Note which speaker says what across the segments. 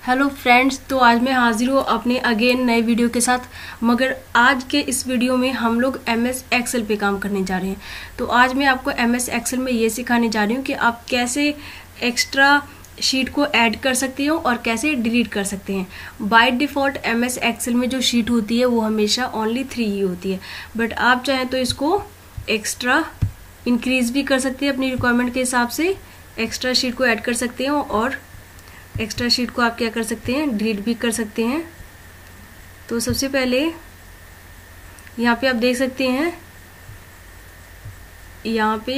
Speaker 1: Hello friends, तो आज मैं हाजिर हूँ अपने अगेन नए वीडियो के साथ। मगर आज के इस वीडियो में हम लोग MS एक्सेल पे काम करने जा रहे हैं। तो आज मैं आपको MS एक्सेल में ये सिखाने जा रही हूँ कि आप कैसे एक्स्ट्रा शीट को ऐड कर सकते हो और कैसे डिलीट कर सकते हैं। बाय डिफ़ॉल्ट MS एक्सेल में जो शीट होती है वो हमेशा ओनली 3 ही होती है, बट आप चाहें तो इसको एक्स्ट्रा इंक्रीज भी कर सकते हैं। अपनी रिक्वायरमेंट के हिसाब से एक्स्ट्रा शीट को ऐड कर सकते हो और एक्स्ट्रा शीट को आप क्या कर सकते हैं, डिलीट भी कर सकते हैं। तो सबसे पहले यहाँ पे आप देख सकते हैं, यहाँ पे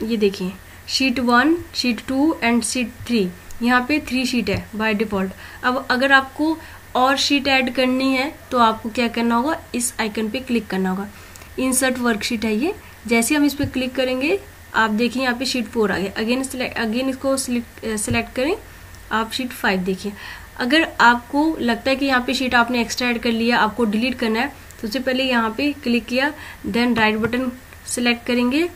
Speaker 1: ये देखिए शीट 1, शीट 2 एंड शीट 3। यहाँ पे 3 शीट है बाय डिफ़ॉल्ट। अब अगर आपको और शीट ऐड करनी है तो आपको क्या करना होगा, इस आइकन पे क्लिक करना होगा। इंसर्ट वर्कशीट है ये। जैसे हम इस पर क्लिक करेंगे आप देखिए यहाँ पे शीट 4 आ गया। अगेन इसको सिलेक्ट करें, आप शीट 5 देखिए। अगर आपको लगता है कि यहाँ पे शीट आपने एक्स्ट्रा ऐड कर लिया, आपको डिलीट करना है, तो सबसे पहले यहाँ पे क्लिक किया, देन राइट बटन सेलेक्ट करेंगे।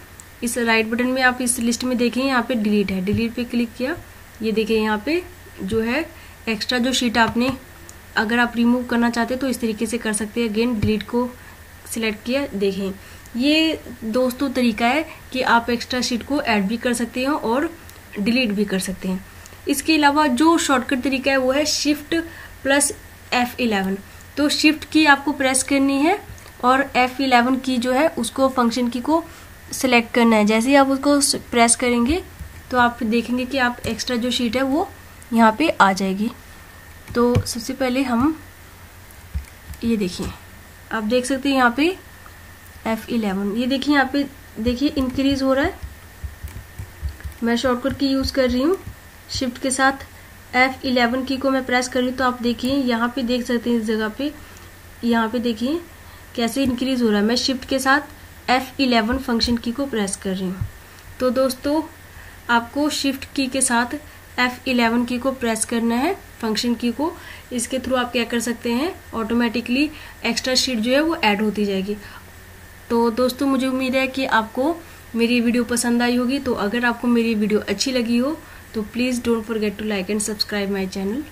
Speaker 1: इस राइट बटन में आप इस लिस्ट में देखें यहाँ पे डिलीट है, डिलीट पे क्लिक किया। ये देखिए यहाँ पे जो है एक्स्ट्रा जो शीट आपने अगर आप रिमूव करना चाहते हैं तो इस तरीके से कर सकते हैं। अगेन डिलीट को सिलेक्ट किया। देखें ये दोस्तों तरीका है कि आप एक्स्ट्रा शीट को ऐड भी कर सकते हो और डिलीट भी कर सकते हैं। इसके अलावा जो शॉर्टकट तरीका है वो है शिफ्ट प्लस F11। तो शिफ्ट की आपको प्रेस करनी है और F11 की जो है उसको फंक्शन की को सिलेक्ट करना है। जैसे ही आप उसको प्रेस करेंगे तो आप देखेंगे कि आप एक्स्ट्रा जो शीट है वो यहाँ पे आ जाएगी। तो सबसे पहले हम ये देखिए, आप देख सकते हैं यहाँ पे F11, ये देखिए यहाँ पे देखिए इंक्रीज हो रहा है। मैं शॉर्टकट की यूज़ कर रही हूँ, शिफ्ट के साथ F11 की को मैं प्रेस कर रही हूँ। तो आप देखिए यहाँ पे देख सकते हैं, इस जगह पे यहाँ पे देखिए कैसे इंक्रीज हो रहा है। मैं शिफ्ट के साथ F11 फंक्शन की को प्रेस कर रही हूँ। तो दोस्तों आपको शिफ्ट की के साथ F11 की को प्रेस करना है, फंक्शन की को। इसके थ्रू आप क्या कर सकते हैं, ऑटोमेटिकली एक्स्ट्रा शीट जो है वो ऐड होती जाएगी। तो दोस्तों मुझे उम्मीद है कि आपको मेरी वीडियो पसंद आई होगी। तो अगर आपको मेरी वीडियो अच्छी लगी हो तो please don't forget to like and subscribe my channel.